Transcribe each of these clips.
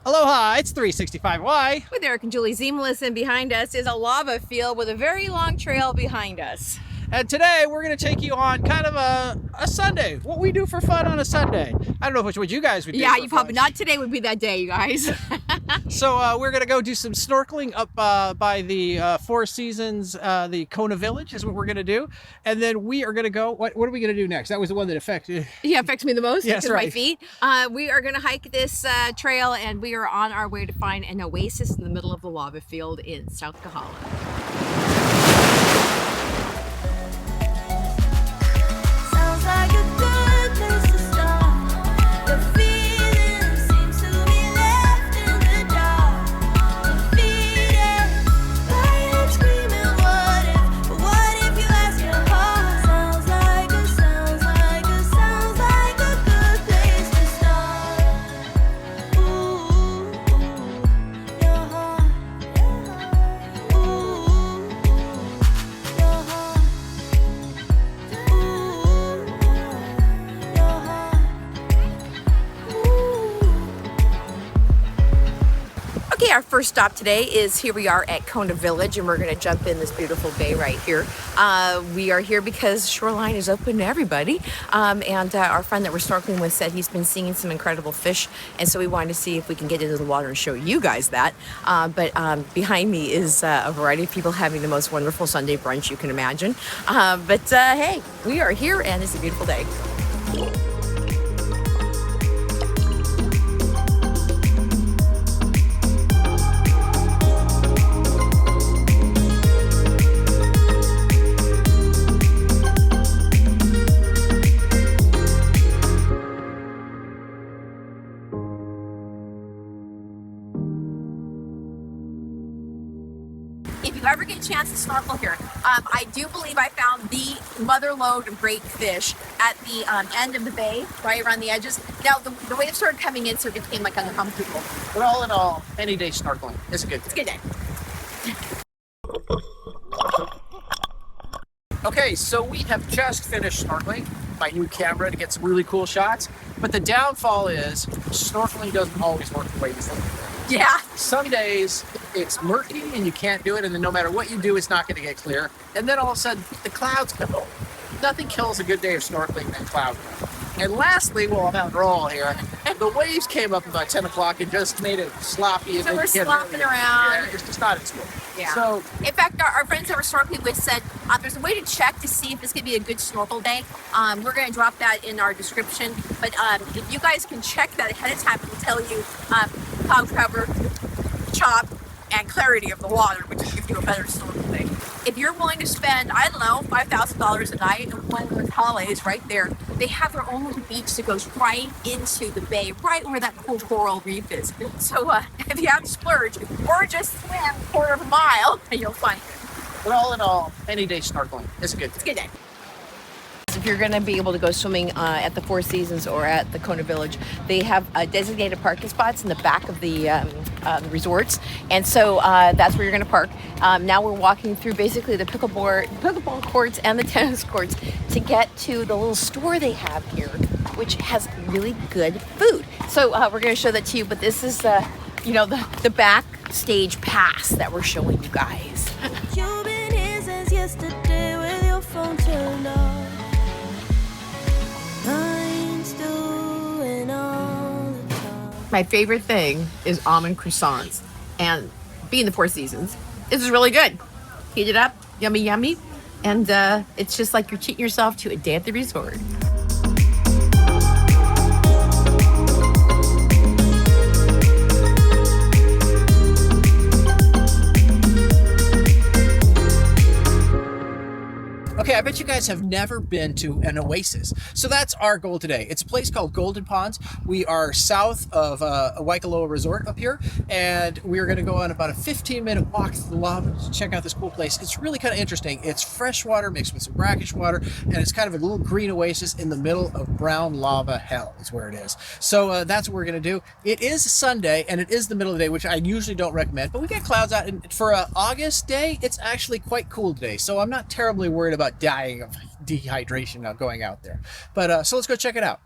Aloha, it's 365Y. With Eric and Julie Zemelis, and behind us is a lava field with a very long trail behind us. And today we're going to take you on kind of a Sunday. What we do for fun on a Sunday. I don't know what you guys would do. Yeah, you probably not today would be that day, you guys. So we're going to go do some snorkeling up by the Four Seasons, the Kona Village is what we're going to do. And then we are going to go, what are we going to do next? That was the one that affected. Yeah, affects me the most. Yes, because right. My feet. We are going to hike this trail, and we are on our way to find an oasis in the middle of the lava field in South Kohala. Like a good place to start. The feeling seems to be left in the dark. Defeated by and screaming, what if you ask your heart? Sounds like a good place to start. Ooh, your heart. Ooh, your heart. Okay, our first stop today is here we are at Kona Village, and we're going to jump in this beautiful bay right here. We are here because shoreline is open to everybody, and our friend that we're snorkeling with said he's been seeing some incredible fish, and so we wanted to see if we can get into the water and show you guys that. But behind me is a variety of people having the most wonderful Sunday brunch you can imagine. But hey, we are here, and it's a beautiful day. If you ever get a chance to snorkel here, I do believe I found the mother lode of great fish at the end of the bay, right around the edges. Now, the wave started coming in, so it became like uncomfortable. But all in all, any day snorkeling is a good It's a good day. Okay, so we have just finished snorkeling. My new camera to get some really cool shots. But the downfall is snorkeling doesn't always work the way you think. Yeah. Some days it's murky and you can't do it, and then no matter what you do, it's not going to get clear. And then all of a sudden, the clouds come over. Nothing kills a good day of snorkeling than cloud cover. And lastly, while I'm out roll here, the waves came up about 10 o'clock and just made it sloppy. So we're slopping around. Yeah, it's just not as good. Yeah. So, in fact, our friends that we're snorkeling with said there's a way to check to see if this could be a good snorkel day. We're going to drop that in our description. But if you guys can check that ahead of time, it'll tell you cloud cover, chop, and clarity of the water, which will give you a better snorkel day. If you're willing to spend, I don't know, $5,000 a night in one of those holidays right there, they have their own little beach that goes right into the bay, right where that cool coral reef is. So if you have to splurge, or just swim a quarter of a mile, you'll find it. but all in all, any day snorkeling is a good It's a good day. If you're going to be able to go swimming at the Four Seasons or at the Kona Village, they have designated parking spots in the back of the resorts, and so that's where you're going to park. Now we're walking through basically the pickleball courts and the tennis courts to get to the little store they have here, which has really good food. So we're going to show that to you, but this is the backstage pass that we're showing you guys. You've been here since yesterday with your phone turned off. Mine's doing all the time. My favorite thing is almond croissants, and being the Four Seasons, this is really good. Heat it up, yummy, yummy, and it's just like you're treating yourself to a day at the resort. Okay, I bet you guys have never been to an Oasis. So that's our goal today. It's a place called Golden Ponds. We are south of Waikoloa Resort up here, and we're going to go on about a 15-minute walk through the lava to check out this cool place. It's really kind of interesting. It's fresh water mixed with some brackish water, and it's kind of a little green oasis in the middle of brown lava hell is where it is. So that's what we're going to do. It is Sunday, and it is the middle of the day, which I usually don't recommend, but we get clouds out, and for an August day, it's actually quite cool today. So I'm not terribly worried about dying of dehydration now going out there. But so let's go check it out.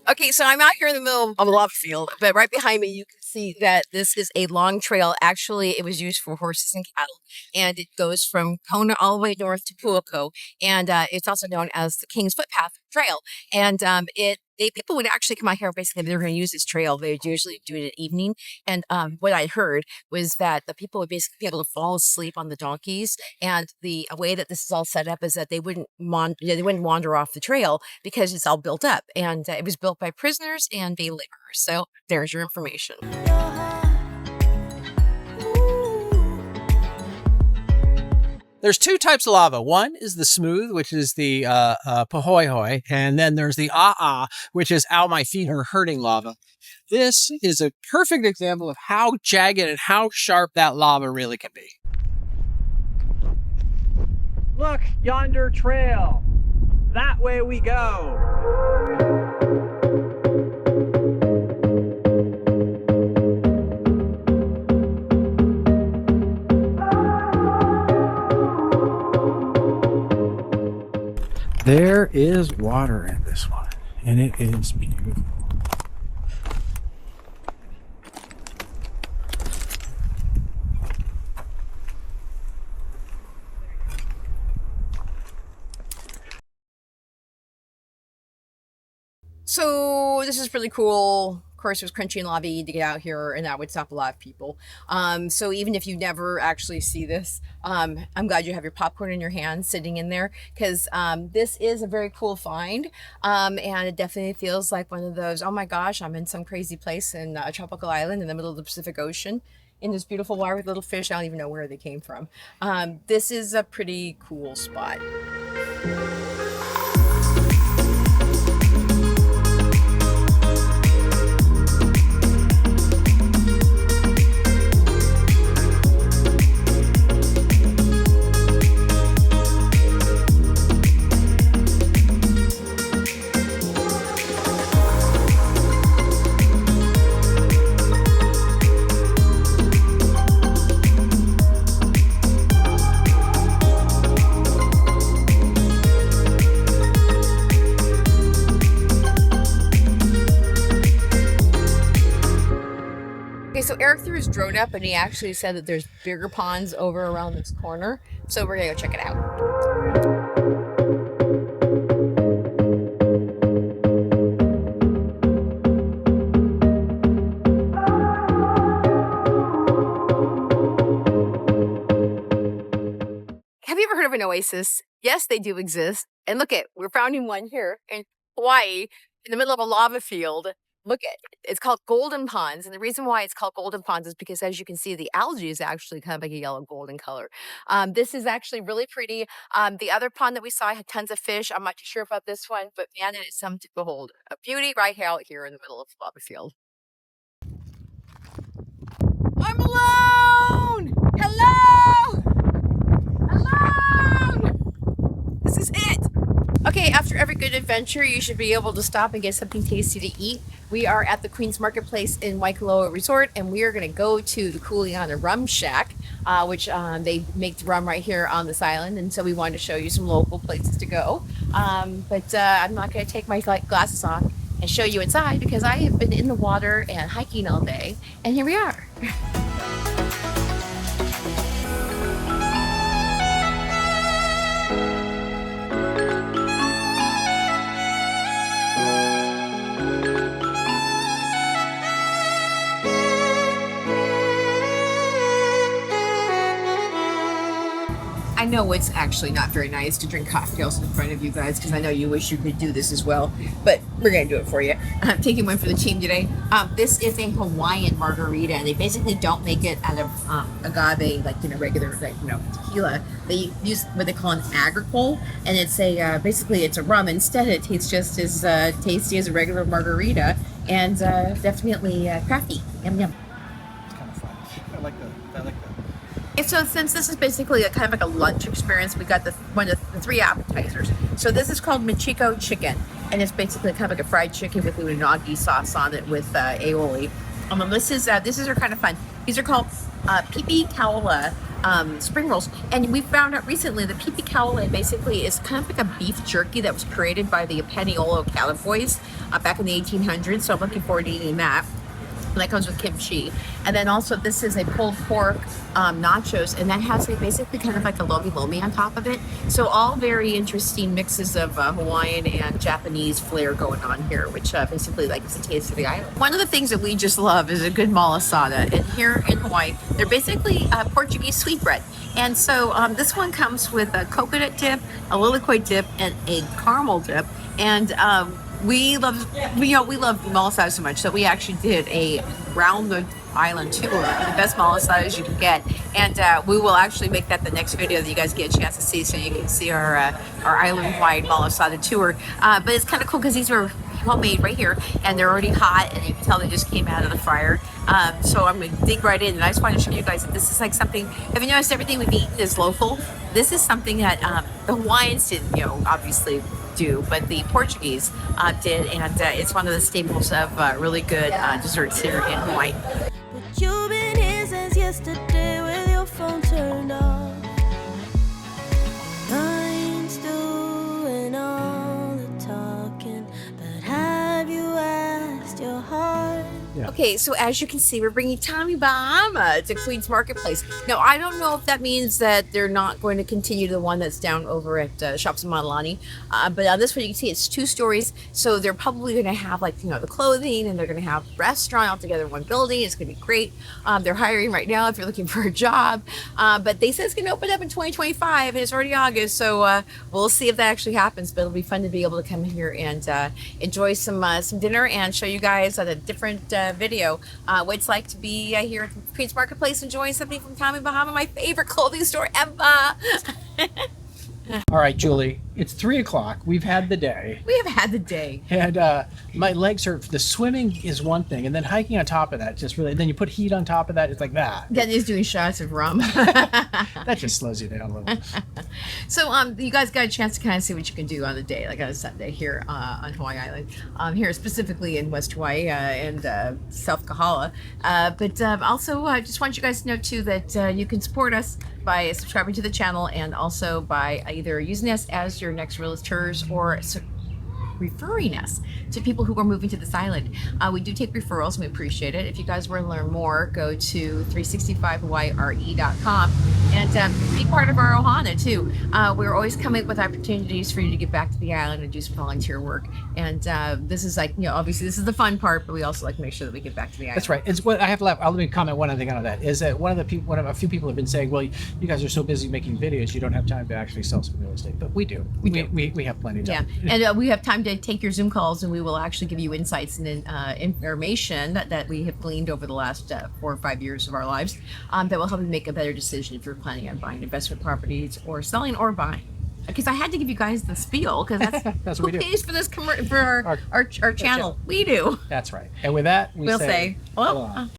Okay, so I'm out here in the middle of a lava field, but right behind me, you can see that this is a long trail. Actually, it was used for horses and cattle, and it goes from Kona all the way north to Puako, and it's also known as the King's Footpath Trail. And people would actually come out here. Basically, they were going to use this trail. They would usually do it at evening, and what I heard was that the people would basically be able to fall asleep on the donkeys. And the way that this is all set up is that they wouldn't wander off the trail because it's all built up, and it was built by prisoners and day laborers. So there's your information. There's two types of lava. One is the smooth, which is the pahoihoi, and then there's the which is ow, my feet are hurting lava. This is a perfect example of how jagged and how sharp that lava really can be. Look, yonder trail. That way we go. There is water in this one, and it is beautiful. So this is really cool. Of course, it was crunchy and lava to get out here, and that would stop a lot of people. So even if you never actually see this, I'm glad you have your popcorn in your hand sitting in there, because this is a very cool find, and it definitely feels like one of those, oh my gosh, I'm in some crazy place in a tropical island in the middle of the Pacific Ocean in this beautiful water with little fish. I don't even know where they came from. This is a pretty cool spot. Okay, so Eric threw his drone up and he actually said that there's bigger ponds over around this corner. So we're gonna go check it out. Have you ever heard of an oasis? Yes, they do exist. And look at, we're finding one here in Hawaii in the middle of a lava field. Look at it. It's called Golden Ponds. And the reason why it's called Golden Ponds is because, as you can see, the algae is actually kind of like a yellow golden color. This is actually really pretty. The other pond that we saw had tons of fish. I'm not too sure about this one, but man, it is something to behold. A beauty right out here in the middle of the lava field. I'm alone! Hello! Alone! This is it! Okay, after every good adventure, you should be able to stop and get something tasty to eat. We are at the Queen's Marketplace in Waikoloa Resort, and we are going to go to the Kuleana Rum Shack, which they make the rum right here on this island, and so we wanted to show you some local places to go. But I'm not going to take my glasses off and show you inside because I have been in the water and hiking all day, and here we are. I know it's actually not very nice to drink cocktails in front of you guys because I know you wish you could do this as well, but we're going to do it for you. I'm taking one for the team today. This is a Hawaiian margarita, and they basically don't make it out of agave, like, regular, tequila. They use what they call an agricole, and it's basically it's a rum. Instead, it tastes just as tasty as a regular margarita, and definitely crafty. Yum, yum. It's kind of fun. I like that. And so since this is basically a kind of like a lunch experience, we got one of the three appetizers. So this is called Michiko chicken, and it's basically kind of like a fried chicken with unagi sauce on it with aioli. And these are kind of fun. These are called pipi kaula spring rolls. And we found out recently that pipi kaole basically is kind of like a beef jerky that was created by the Paniolo cowboys back in the 1800s. So I'm looking forward to eating that. And that comes with kimchi. And then also this is a pulled pork nachos, and that has basically kind of like a lomi lomi on top of it. So all very interesting mixes of Hawaiian and Japanese flair going on here, which basically like is a taste of the island. One of the things that we just love is a good malasada. And here in Hawaii, they're basically Portuguese sweetbread. And so this one comes with a coconut dip, a liquid dip, and a caramel dip. And we love malasadas so much that we actually did a round the island tour, the best malasadas you can get, and we will actually make that the next video that you guys get a chance to see, so you can see our island-wide malasada tour. But it's kind of cool because these were homemade right here, and they're already hot, and you can tell they just came out of the fryer. So I'm going to dig right in, and I just want to show you guys that this is like something. Have you noticed everything we've eaten is local? This is something that the Hawaiians didn't, obviously do, but the Portuguese did, and it's one of the staples of really good desserts here in Hawaii. But you've been here since yesterday with your phone turned off. Mind's doing all the talking, but have you asked your heart? Yeah. Okay, so as you can see, we're bringing Tommy Bahama to Queens Marketplace. Now, I don't know if that means that they're not going to continue the one that's down over at Shops in Matalani, but on this one you can see it's 2 stories, so they're probably going to have the clothing, and they're going to have restaurant all together in one building. It's going to be great. They're hiring right now if you're looking for a job, but they said it's going to open up in 2025, and it's already August, so we'll see if that actually happens. But it'll be fun to be able to come here and enjoy some dinner and show you guys a different video what it's like to be here at Queens Marketplace enjoying something from Tommy Bahama, my favorite clothing store ever. All right, Julie, it's 3 o'clock. We've had the day. We have had the day. And my legs hurt. The swimming is one thing, and then hiking on top of that just really. Then you put heat on top of that. It's like that. Then he's doing shots of rum. That just slows you down a little. So you guys got a chance to kind of see what you can do on the day, like on a Sunday here on Hawaii Island, here specifically in West Hawaii and South Kohala. But also, I just want you guys to know too that you can support us by subscribing to the channel, and also by either using us as your next realtors or referring us to people who are moving to this island. We do take referrals, and we appreciate it. If you guys want to learn more, go to 365hawaiire.com and be part of our ohana too. We're always coming with opportunities for you to get back to the island and do some volunteer work. And this is obviously this is the fun part, but we also like to make sure that we get back to the island. That's right. It's what I have left. Let me comment one other thing on that. Is that a few people have been saying, well, you guys are so busy making videos, you don't have time to actually sell some real estate. But we do. We have plenty of time. Yeah, and we have time to take your Zoom calls, and we will actually give you insights and information that we have gleaned over the last 4 or 5 years of our lives that will help you make a better decision if you're planning on buying investment properties or selling or buying. Because I had to give you guys the spiel, because that's what who we do. pays for this for our channel. We do. That's right. And with that, We'll say, well, aloha.